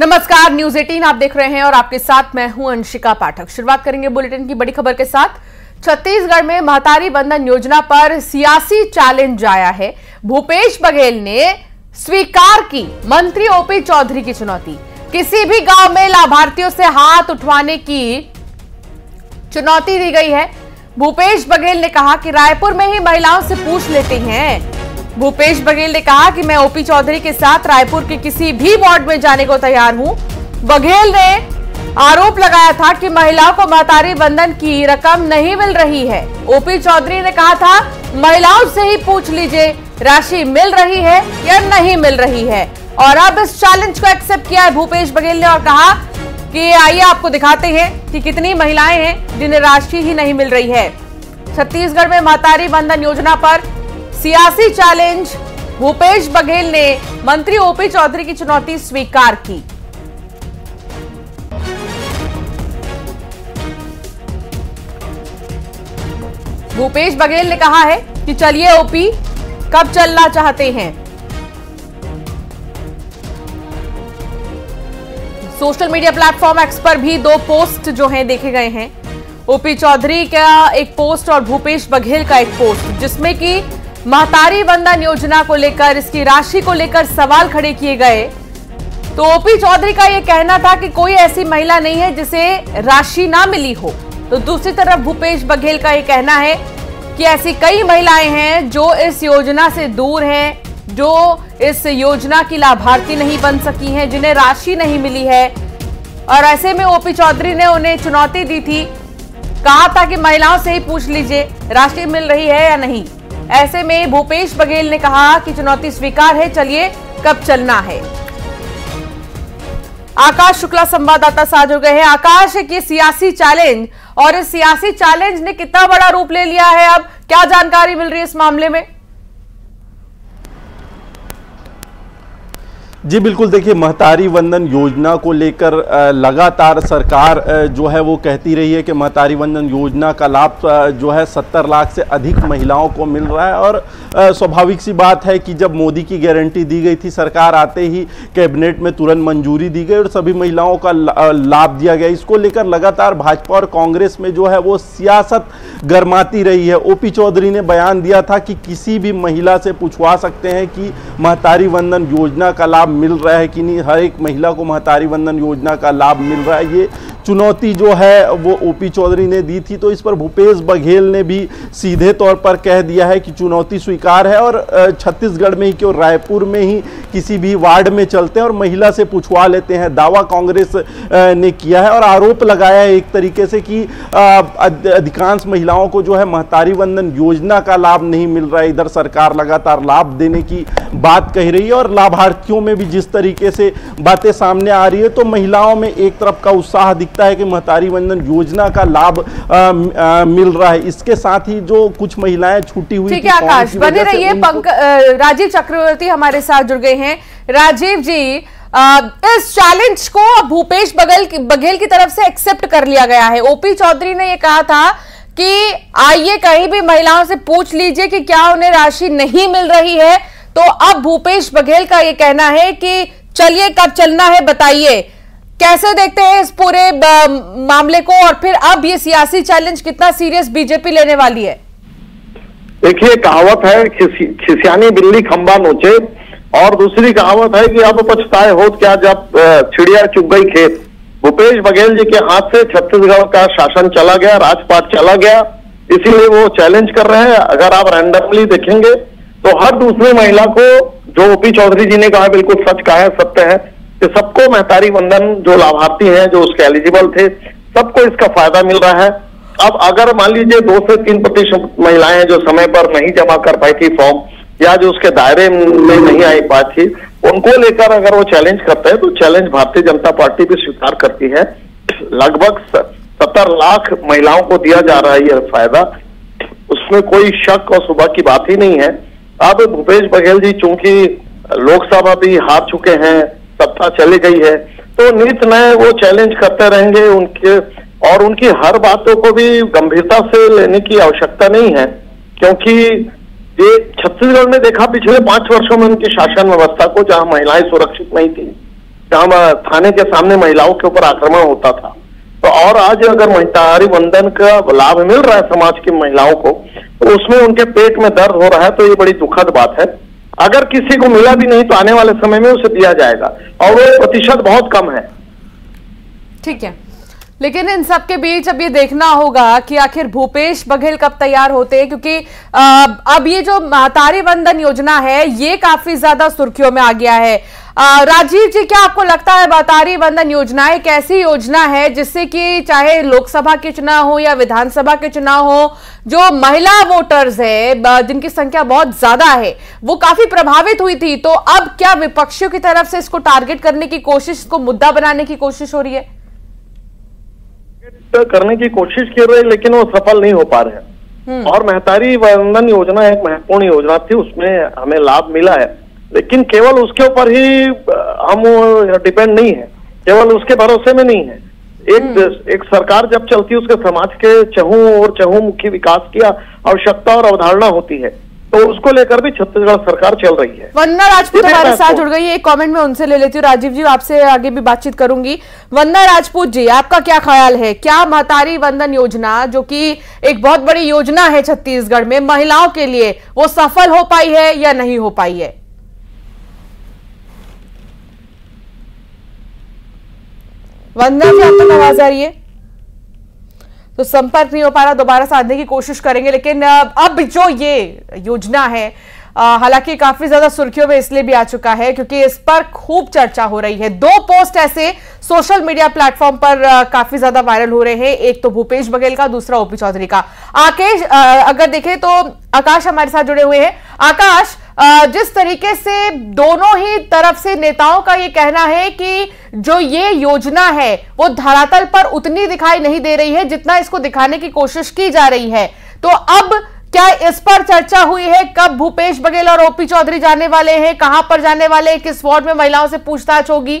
नमस्कार, न्यूज 18 आप देख रहे हैं और आपके साथ मैं हूं अंशिका पाठक। शुरुआत करेंगे बुलेटिन की बड़ी खबर के साथ। छत्तीसगढ़ में महतारी वंदन योजना पर सियासी चैलेंज आया है। भूपेश बघेल ने स्वीकार की मंत्री ओपी चौधरी की चुनौती। किसी भी गांव में लाभार्थियों से हाथ उठवाने की चुनौती दी गई है। भूपेश बघेल ने कहा कि रायपुर में ही महिलाओं से पूछ लेते हैं। भूपेश बघेल ने कहा कि मैं ओपी चौधरी के साथ रायपुर के किसी भी वार्ड में जाने को तैयार हूं। बघेल ने आरोप लगाया था कि महिलाओं को महतारी वंदन की रकम नहीं मिल रही है। ओपी चौधरी ने कहा था महिलाओं से ही पूछ लीजिए राशि मिल रही है या नहीं मिल रही है। और अब इस चैलेंज को एक्सेप्ट किया है भूपेश बघेल ने और कहा कि आइए आपको दिखाते हैं कि कितनी महिलाएं हैं जिन्हें राशि ही नहीं मिल रही है। छत्तीसगढ़ में महतारी वंदन योजना पर सियासी चैलेंज। भूपेश बघेल ने मंत्री ओपी चौधरी की चुनौती स्वीकार की। भूपेश बघेल ने कहा है कि चलिए ओपी, कब चलना चाहते हैं। सोशल मीडिया प्लेटफॉर्म एक्स पर भी दो पोस्ट जो हैं देखे गए हैं। ओपी चौधरी का एक पोस्ट और भूपेश बघेल का एक पोस्ट, जिसमें कि महतारी वंदन योजना को लेकर, इसकी राशि को लेकर सवाल खड़े किए गए। तो ओपी चौधरी का यह कहना था कि कोई ऐसी महिला नहीं है जिसे राशि ना मिली हो। तो दूसरी तरफ भूपेश बघेल का यह कहना है कि ऐसी कई महिलाएं हैं जो इस योजना से दूर हैं, जो इस योजना की लाभार्थी नहीं बन सकी हैं, जिन्हें राशि नहीं मिली है। और ऐसे में ओपी चौधरी ने उन्हें चुनौती दी थी, कहा था कि महिलाओं से ही पूछ लीजिए राशि मिल रही है या नहीं। ऐसे में भूपेश बघेल ने कहा कि चुनौती स्वीकार है, चलिए कब चलना है। आकाश शुक्ला संवाददाता साझ हो गए हैं। आकाश, ये सियासी चैलेंज और इस सियासी चैलेंज ने कितना बड़ा रूप ले लिया है, अब क्या जानकारी मिल रही है इस मामले में? जी बिल्कुल, देखिए महतारी वंदन योजना को लेकर लगातार सरकार जो है वो कहती रही है कि महतारी वंदन योजना का लाभ जो है 70 लाख से अधिक महिलाओं को मिल रहा है। और स्वाभाविक सी बात है कि जब मोदी की गारंटी दी गई थी, सरकार आते ही कैबिनेट में तुरंत मंजूरी दी गई और सभी महिलाओं का लाभ दिया गया। इसको लेकर लगातार भाजपा और कांग्रेस में जो है वो सियासत गरमाती रही है। ओपी चौधरी ने बयान दिया था कि किसी भी महिला से पूछवा सकते हैं कि महतारी वंदन योजना का लाभ मिल रहा है कि नहीं, हर एक महिला को महतारी वंदन योजना का लाभ मिल रहा है। ये चुनौती जो है वो ओपी चौधरी ने दी थी। तो इस पर भूपेश बघेल ने भी सीधे तौर पर कह दिया है कि चुनौती स्वीकार है और छत्तीसगढ़ में ही क्यों, रायपुर में ही किसी भी वार्ड में चलते हैं और महिला से पूछवा लेते हैं। दावा कांग्रेस ने किया है और आरोप लगाया है एक तरीके से कि अधिकांश महिलाओं को जो है महतारी वंदन योजना का लाभ नहीं मिल रहा है। इधर सरकार लगातार लाभ देने की बात कह रही है और लाभार्थियों में भी जिस तरीके से बातें सामने आ रही है, तो महिलाओं में एक तरफ का उत्साह दिखता है कि महतारी वंदन योजना का लाभ मिल रहा है। इसके साथ ही जो कुछ महिलाएं छूटी हुई, ठीक है आकाश, बने रहिए। राजीव चक्रवर्ती हमारे साथ जुड़ गए हैं। राजीव जी, इस चैलेंज को भूपेश बघेल की तरफ से एक्सेप्ट कर लिया गया है। ओपी चौधरी ने यह कहा था कि आइए कहीं भी महिलाओं से पूछ लीजिए कि क्या उन्हें राशि नहीं मिल रही है। तो अब भूपेश बघेल का यह कहना है कि चलिए कब चलना है बताइए। कैसे देखते हैं इस पूरे मामले को, और फिर अब ये सियासी चैलेंज कितना सीरियस बीजेपी लेने वाली है? देखिए, कहावत है खिसियानी बिल्ली खंबा नोचे, और दूसरी कहावत है कि अब पछताए होत क्या जब चिड़िया चुग गई खेत। भूपेश बघेल जी के हाथ से छत्तीसगढ़ का शासन चला गया, राजपाट चला गया, इसीलिए वो चैलेंज कर रहे हैं। अगर आप रैंडमली देखेंगे तो हर दूसरी महिला को, जो ओपी चौधरी जी ने कहा बिल्कुल सच कहा है, सत्य है कि सबको महतारी वंदन जो लाभार्थी हैं, जो उसके एलिजिबल थे, सबको इसका फायदा मिल रहा है। अब अगर मान लीजिए 2 से 3% महिलाएं जो समय पर नहीं जमा कर पाई थी फॉर्म, या जो उसके दायरे में नहीं आई पाई थी, उनको लेकर अगर वो चैलेंज करते हैं तो चैलेंज भारतीय जनता पार्टी भी स्वीकार करती है। लगभग 70 लाख महिलाओं को दिया जा रहा है यह फायदा, उसमें कोई शक और शुबा की बात ही नहीं है। अब भूपेश बघेल जी चूंकि लोकसभा भी हार चुके हैं, सत्ता चली गई है, तो नित नए वो चैलेंज करते रहेंगे उनके, और उनकी हर बातों को भी गंभीरता से लेने की आवश्यकता नहीं है, क्योंकि ये छत्तीसगढ़ ने देखा पिछले 5 वर्षों में उनकी शासन व्यवस्था को, जहां महिलाएं सुरक्षित नहीं थी, जहाँ थाने के सामने महिलाओं के ऊपर आक्रमण होता था। तो और आज अगर महतारी वंदन का लाभ मिल रहा है समाज की महिलाओं को, तो उसमें उनके पेट में दर्द हो रहा है, तो ये बड़ी दुखद बात है। अगर किसी को मिला भी नहीं तो आने वाले समय में उसे दिया जाएगा, और वो प्रतिशत बहुत कम है। ठीक है, लेकिन इन सब के बीच अब ये देखना होगा कि आखिर भूपेश बघेल कब तैयार होते हैं, क्योंकि अब ये जो महतारी वंदन योजना है ये काफी ज्यादा सुर्खियों में आ गया है। राजीव जी, क्या आपको लगता है महतारी वंदन योजना एक ऐसी योजना है जिससे कि चाहे लोकसभा के चुनाव हो या विधानसभा के चुनाव हो, जो महिला वोटर्स है जिनकी संख्या बहुत ज्यादा है वो काफी प्रभावित हुई थी, तो अब क्या विपक्षियों की तरफ से इसको टारगेट करने की कोशिश, इसको मुद्दा बनाने की कोशिश हो रही है? करने की कोशिश कर रहे हैं लेकिन वो सफल नहीं हो पा रहे हैं। और महतारी वंदन योजना एक महत्वपूर्ण योजना थी, उसमें हमें लाभ मिला है, लेकिन केवल उसके ऊपर ही हम डिपेंड नहीं है, केवल उसके भरोसे में नहीं है। एक सरकार जब चलती है उसके समाज के चहुमुखी विकास की आवश्यकता और अवधारणा होती है, तो उसको लेकर भी छत्तीसगढ़ सरकार चल रही है। वंदना राजपूत हमारे साथ जुड़ गई है, एक कमेंट में उनसे ले लेती हूँ। राजीव जी, आपसे आगे भी बातचीत करूंगी। वंदना राजपूत जी, आपका क्या ख्याल है, क्या महतारी वंदन योजना जो कि एक बहुत बड़ी योजना है छत्तीसगढ़ में महिलाओं के लिए, वो सफल हो पाई है या नहीं हो पाई है? वंदना जी, आप तक आवाज आ रही है? तो संपर्क नहीं हो पा रहा, दोबारा साधने की कोशिश करेंगे। लेकिन अब जो ये योजना है हालांकि काफी ज्यादा सुर्खियों में इसलिए भी आ चुका है क्योंकि इस पर खूब चर्चा हो रही है। 2 पोस्ट ऐसे सोशल मीडिया प्लेटफॉर्म पर काफी ज्यादा वायरल हो रहे हैं, एक तो भूपेश बघेल का, दूसरा ओपी चौधरी का। आकाश, अगर देखें तो आकाश हमारे साथ जुड़े हुए हैं। आकाश, जिस तरीके से दोनों ही तरफ से नेताओं का ये कहना है कि जो ये योजना है वो धरातल पर उतनी दिखाई नहीं दे रही है जितना इसको दिखाने की कोशिश की जा रही है, तो अब क्या इस पर चर्चा हुई है? कब भूपेश बघेल और ओपी चौधरी जाने वाले हैं, कहां पर जाने वाले हैं, किस वार्ड में महिलाओं से पूछताछ होगी?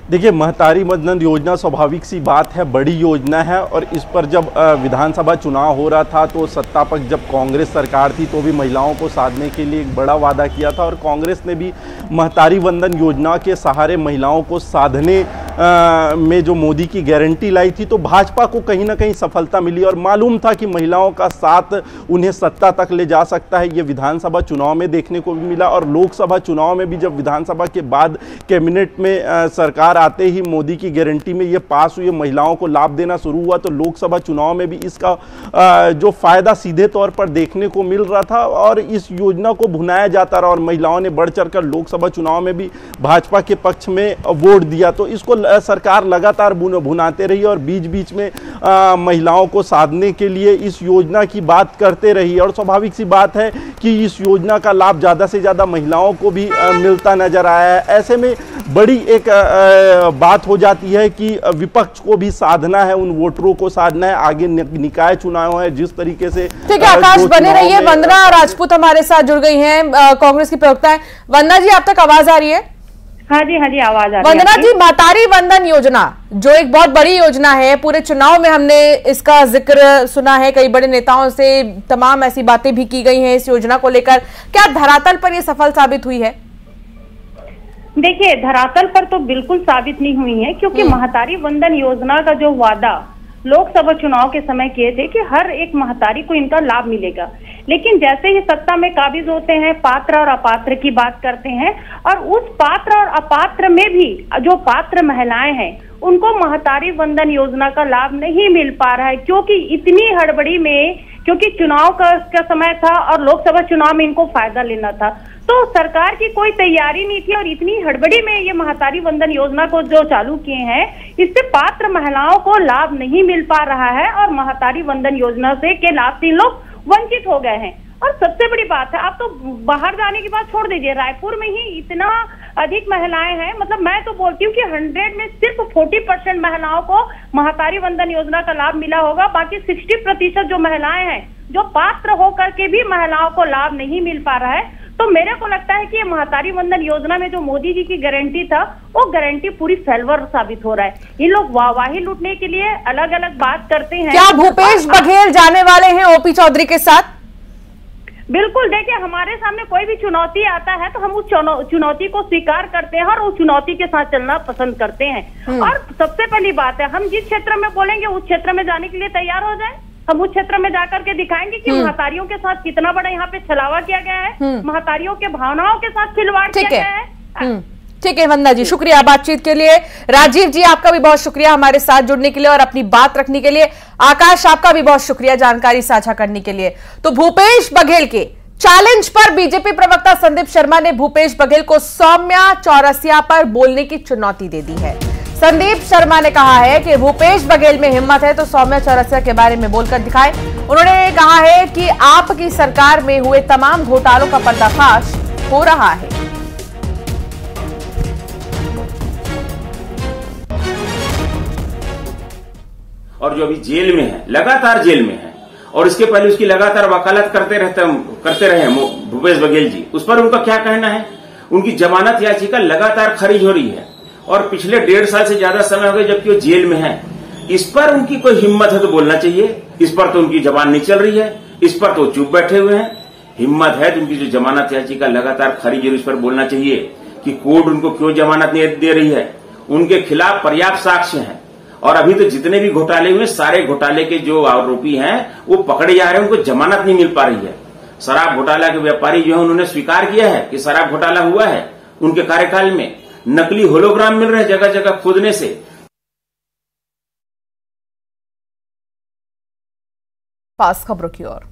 देखिए, महतारी वंदन योजना स्वाभाविक सी बात है, बड़ी योजना है, और इस पर जब विधानसभा चुनाव हो रहा था तो सत्ता पर जब कांग्रेस सरकार थी तो भी महिलाओं को साधने के लिए एक बड़ा वादा किया था, और कांग्रेस ने भी महतारी वंदन योजना के सहारे महिलाओं को साधने में जो मोदी की गारंटी लाई थी, तो भाजपा को कहीं ना कहीं सफलता मिली और मालूम था कि महिलाओं का साथ उन्हें सत्ता तक ले जा सकता है। ये विधानसभा चुनाव में देखने को भी मिला, और लोकसभा चुनाव में भी जब विधानसभा के बाद कैबिनेट में सरकार आते ही मोदी की गारंटी में ये पास हुई, महिलाओं को लाभ देना शुरू हुआ, तो लोकसभा चुनाव में भी इसका जो फायदा सीधे तौर पर देखने को मिल रहा था और इस योजना को भुनाया जाता रहा, और महिलाओं ने बढ़ चढ़कर लोकसभा चुनाव में भी भाजपा के पक्ष में वोट दिया। तो इसको सरकार लगातार भुनाते रही और बीच बीच में महिलाओं को साधने के लिए इस योजना की बात करते रही, और स्वाभाविक सी बात है कि इस योजना का लाभ ज़्यादा से ज़्यादा महिलाओं को भी मिलता नजर आया है। ऐसे में बड़ी एक बात हो जाती है कि विपक्ष को भी साधना है, उन वोटरों को साधना है, आगे निकाय चुनाव है जिस तरीके से। ठीक है आकाश, बने रहिए। वंदना राजपूत हमारे साथ जुड़ गई हैं, कांग्रेस की प्रवक्ता है। वंदना जी, आप तक आवाज आ रही है? हाँ जी आवाज आ रही है। वंदना जी, महतारी वंदन योजना जो एक बहुत बड़ी योजना है, पूरे चुनाव में हमने इसका जिक्र सुना है, कई बड़े नेताओं से तमाम ऐसी बातें भी की गई हैं इस योजना को लेकर, क्या धरातल पर यह सफल साबित हुई है? देखिए, धरातल पर तो बिल्कुल साबित नहीं हुई है, क्योंकि महतारी वंदन योजना का जो वादा लोकसभा चुनाव के समय किए थे कि हर एक महतारी को इनका लाभ मिलेगा, लेकिन जैसे ही सत्ता में काबिज होते हैं, पात्र और अपात्र की बात करते हैं, और उस पात्र और अपात्र में भी जो पात्र महिलाएं हैं उनको महतारी वंदन योजना का लाभ नहीं मिल पा रहा है, क्योंकि इतनी हड़बड़ी में, क्योंकि चुनाव का समय था और लोकसभा चुनाव में इनको फायदा लेना था, तो सरकार की कोई तैयारी नहीं थी, और इतनी हड़बड़ी में ये महतारी वंदन योजना को जो चालू किए हैं, इससे पात्र महिलाओं को लाभ नहीं मिल पा रहा है, और महतारी वंदन योजना से के लाभ से लोग वंचित हो गए हैं। और सबसे बड़ी बात है, आप तो बाहर जाने की बात छोड़ दीजिए, रायपुर में ही इतना अधिक महिलाएं हैं, मतलब मैं तो बोलती हूँ कि 100 में सिर्फ 40% महिलाओं को महतारी वंदन योजना का लाभ मिला होगा, बाकी 60% जो महिलाएं हैं जो पात्र होकर के भी महिलाओं को लाभ नहीं मिल पा रहा है। तो मेरे को लगता है कि ये महतारी वंदन योजना में जो मोदी जी की गारंटी था, वो गारंटी पूरी फेलवर साबित हो रहा है। ये लोग वाहवाही लूटने के लिए अलग अलग बात करते हैं। क्या भूपेश बघेल जाने वाले हैं ओपी चौधरी के साथ? बिल्कुल, देखिए हमारे सामने कोई भी चुनौती आता है तो हम उस चुनौती को स्वीकार करते हैं और उस चुनौती के साथ चलना पसंद करते हैं। और सबसे पहली बात है, हम जिस क्षेत्र में बोलेंगे उस क्षेत्र में जाने के लिए तैयार हो जाए। हम उस क्षेत्र में जाकर के दिखाएंगे कि महतारियों के साथ कितना बड़ा यहाँ पे छलावा किया गया है, महतारियों के भावनाओं के साथ खिलवाड़ किया गया है। ठीक है वंदना जी, शुक्रिया बातचीत के लिए। राजीव जी आपका भी बहुत शुक्रिया हमारे साथ जुड़ने के लिए और अपनी बात रखने के लिए। आकाश आपका भी बहुत शुक्रिया जानकारी साझा करने के लिए। तो भूपेश बघेल के चैलेंज पर बीजेपी प्रवक्ता संदीप शर्मा ने भूपेश बघेल को सौम्या चौरसिया पर बोलने की चुनौती दे दी है। संदीप शर्मा ने कहा है कि भूपेश बघेल में हिम्मत है तो सौम्या चौरसिया के बारे में बोलकर दिखाए। उन्होंने कहा है कि आपकी सरकार में हुए तमाम घोटालों का पर्दाफाश हो रहा है। और जो अभी जेल में है, लगातार जेल में है, और इसके पहले उसकी लगातार वकालत करते रहे भूपेश बघेल जी, उस पर उनका क्या कहना है? उनकी जमानत याचिका लगातार खारिज हो रही है और पिछले 1.5 साल से ज्यादा समय हो गया जबकि वो जेल में है। इस पर उनकी कोई हिम्मत है तो बोलना चाहिए। इस पर तो उनकी जबान नहीं चल रही है, इस पर तो चुप बैठे हुए हैं। हिम्मत है तो उनकी जो जमानत याचिका लगातार खारिज है, इस पर बोलना चाहिए कि कोर्ट उनको क्यों जमानत नहीं दे रही है। उनके खिलाफ पर्याप्त साक्ष्य हैं और अभी तो जितने भी घोटाले हुए, सारे घोटाले के जो आरोपी हैं वो पकड़े जा रहे हैं, उनको जमानत नहीं मिल पा रही है। शराब घोटाला के व्यापारी जो है उन्होंने स्वीकार किया है कि शराब घोटाला हुआ है उनके कार्यकाल में। नकली होलोग्राम मिल रहे हैं जगह जगह खोदने से। पास खबरों की ओर